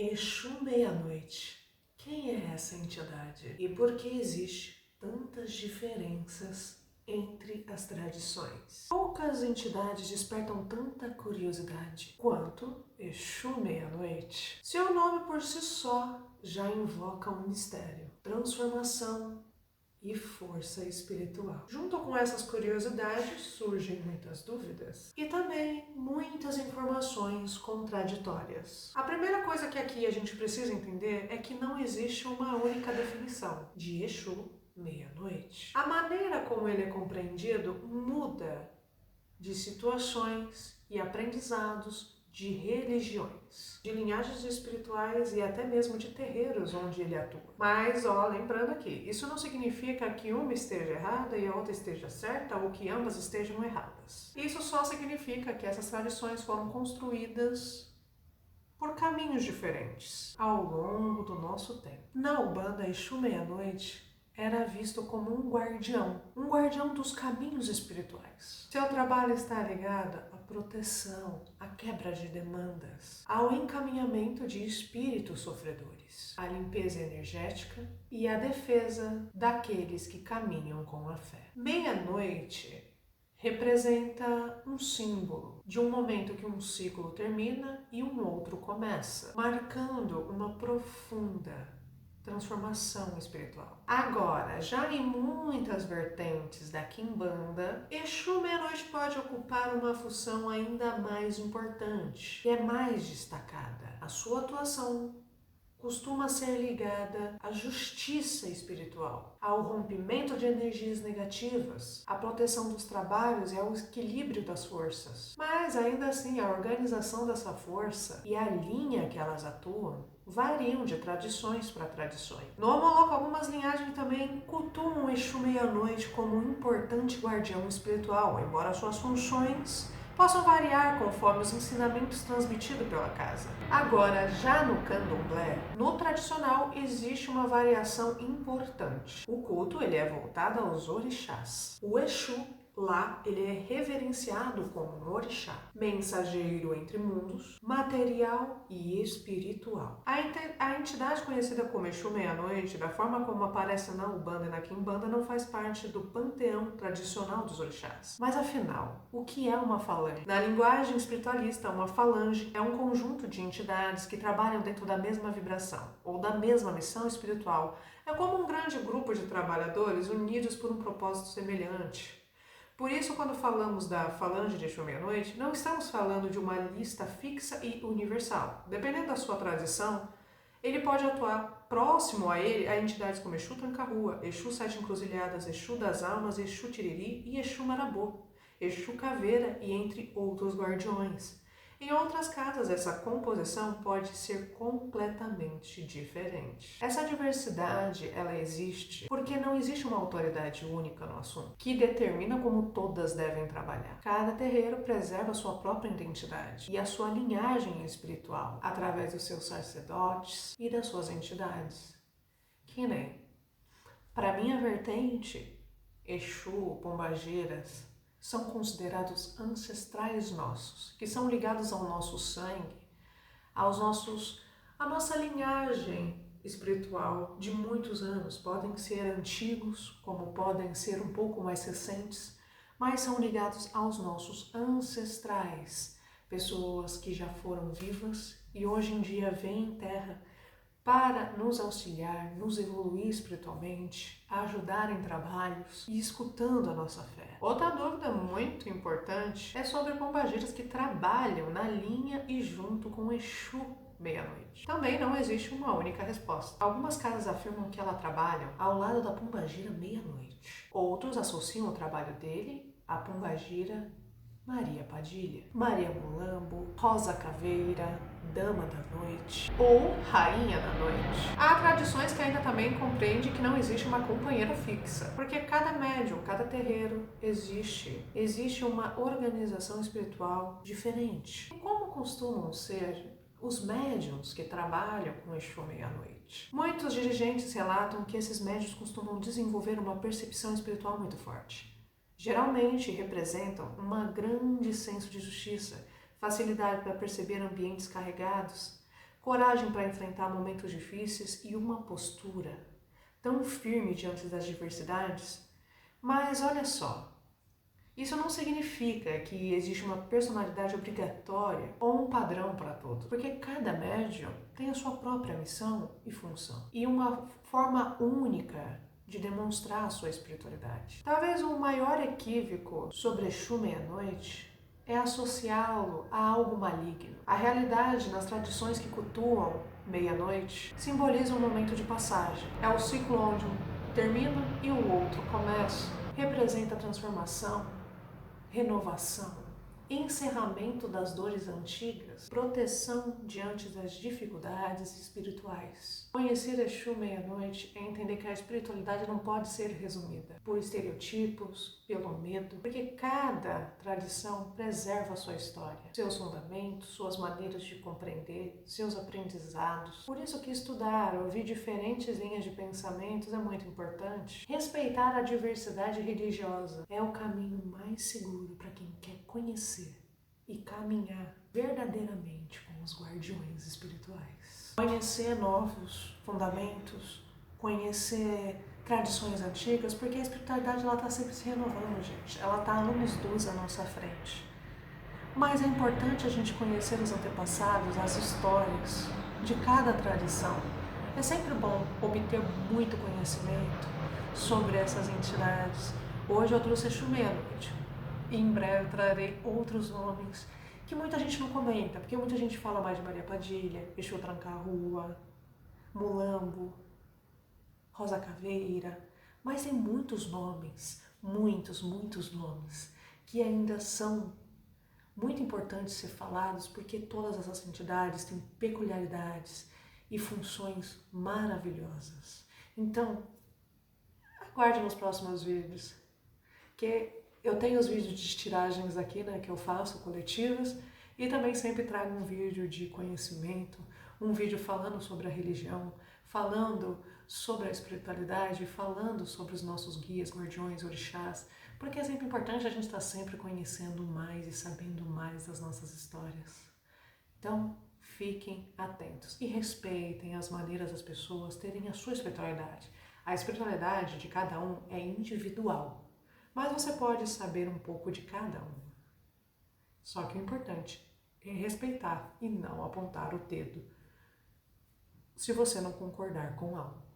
Exu Meia-Noite. Quem é essa entidade? E por que existe tantas diferenças entre as tradições? Poucas entidades despertam tanta curiosidade quanto Exu Meia-Noite. Seu nome por si só já invoca um mistério, transformação e força espiritual. Junto com essas curiosidades surgem muitas dúvidas e também muitas informações contraditórias. A primeira coisa que aqui a gente precisa entender é que não existe uma única definição de Exu Meia-Noite. A maneira como ele é compreendido muda de situações e aprendizados, de religiões, de linhagens espirituais e até mesmo de terreiros onde ele atua. Mas, lembrando aqui, isso não significa que uma esteja errada e a outra esteja certa ou que ambas estejam erradas. Isso só significa que essas tradições foram construídas por caminhos diferentes ao longo do nosso tempo. Na Umbanda, Exu Meia-Noite era visto como um guardião dos caminhos espirituais. Seu trabalho está ligado à proteção, à quebra de demandas, ao encaminhamento de espíritos sofredores, à limpeza energética e à defesa daqueles que caminham com a fé. Meia-noite representa um símbolo de um momento que um ciclo termina e um outro começa, marcando uma profunda transformação espiritual. Agora, já em muitas vertentes da Quimbanda, Exu Meia-Noite pode ocupar uma função ainda mais importante, que é mais destacada. A sua atuação costuma ser ligada à justiça espiritual, ao rompimento de energias negativas, à proteção dos trabalhos e ao equilíbrio das forças. Mas ainda assim, a organização dessa força e a linha que elas atuam variam de tradições para tradições. No Homoloco, algumas linhagens também cultuam o Exu Meia-Noite como um importante guardião espiritual, embora suas funções possam variar conforme os ensinamentos transmitidos pela casa. Agora, já no candomblé, no tradicional, existe uma variação importante. O culto ele é voltado aos orixás. O Exu, lá, ele é reverenciado como um orixá, mensageiro entre mundos, material e espiritual. A entidade conhecida como Exu Meia-Noite, da forma como aparece na Umbanda e na Quimbanda, não faz parte do panteão tradicional dos orixás. Mas afinal, o que é uma falange? Na linguagem espiritualista, uma falange é um conjunto de entidades que trabalham dentro da mesma vibração ou da mesma missão espiritual. É como um grande grupo de trabalhadores unidos por um propósito semelhante. Por isso, quando falamos da falange de Exu Meia-Noite, não estamos falando de uma lista fixa e universal. Dependendo da sua tradição, ele pode atuar próximo a ele a entidades como Exu Tranca-Rua, Exu Sete Encruzilhadas, Exu das Almas, Exu Tiriri e Exu Marabô, Exu Caveira e entre outros guardiões. Em outras casas, essa composição pode ser completamente diferente. Essa diversidade, ela existe porque não existe uma autoridade única no assunto, que determina como todas devem trabalhar. Cada terreiro preserva a sua própria identidade e a sua linhagem espiritual, através dos seus sacerdotes e das suas entidades. Que nem, para minha vertente, Exu, Pombageiras, são considerados ancestrais nossos, que são ligados ao nosso sangue, à nossa linhagem espiritual de muitos anos. Podem ser antigos, como podem ser um pouco mais recentes, mas são ligados aos nossos ancestrais, pessoas que já foram vivas e hoje em dia vêm em terra para nos auxiliar, nos evoluir espiritualmente, ajudar em trabalhos e escutando a nossa fé. Outra dúvida muito importante é sobre pombageiras que trabalham na linha e junto com o Exu Meia-Noite. Também não existe uma única resposta. Algumas casas afirmam que ela trabalha ao lado da pombagira Meia-Noite. Outros associam o trabalho dele à pombagira Maria Padilha, Maria Mulambo, Rosa Caveira, Dama da Noite ou Rainha da Noite. Há tradições que ainda também compreendem que não existe uma companheira fixa, porque cada médium, cada terreiro existe uma organização espiritual diferente. E como costumam ser os médiuns que trabalham com Exu Meia-Noite? Muitos dirigentes relatam que esses médiuns costumam desenvolver uma percepção espiritual muito forte. Geralmente representam um grande senso de justiça, facilidade para perceber ambientes carregados, coragem para enfrentar momentos difíceis e uma postura tão firme diante das diversidades. Mas olha só, isso não significa que existe uma personalidade obrigatória ou um padrão para todos, porque cada médium tem a sua própria missão e função e uma forma única de demonstrar a sua espiritualidade. Talvez o maior equívoco sobre Exu Meia-Noite é associá-lo a algo maligno. A realidade nas tradições que cultuam meia-noite simboliza um momento de passagem. É o ciclo onde um termina e o outro começa. Representa transformação, renovação, encerramento das dores antigas, proteção diante das dificuldades espirituais. Conhecer Exu Meia-Noite é entender que a espiritualidade não pode ser resumida por estereotipos, pelo medo, porque cada tradição preserva a sua história, seus fundamentos, suas maneiras de compreender, seus aprendizados. Por isso que estudar, ouvir diferentes linhas de pensamentos é muito importante. Respeitar a diversidade religiosa é o caminho mais seguro para quem quer conhecer e caminhar verdadeiramente com os guardiões espirituais. Conhecer novos fundamentos, conhecer tradições antigas, porque a espiritualidade está sempre se renovando, gente. Ela está anos-luz à nossa frente. Mas é importante a gente conhecer os antepassados, as histórias de cada tradição. É sempre bom obter muito conhecimento sobre essas entidades. Hoje eu trouxe Exu Meia-Noite. E em breve trarei outros nomes que muita gente não comenta, porque muita gente fala mais de Maria Padilha, Exu Tranca-Rua, Mulambo, Rosa Caveira, mas tem muitos nomes, muitos nomes, que ainda são muito importantes ser falados, porque todas essas entidades têm peculiaridades e funções maravilhosas. Então, aguarde nos próximos vídeos, que eu tenho os vídeos de tiragens aqui, né, que eu faço, coletivas, e também sempre trago um vídeo de conhecimento, um vídeo falando sobre a religião, falando sobre a espiritualidade, falando sobre os nossos guias, guardiões, orixás, porque é sempre importante a gente estar sempre conhecendo mais e sabendo mais das nossas histórias. Então, fiquem atentos e respeitem as maneiras das pessoas terem a sua espiritualidade. A espiritualidade de cada um é individual. Mas você pode saber um pouco de cada um. Só que o importante é respeitar e não apontar o dedo se você não concordar com algo.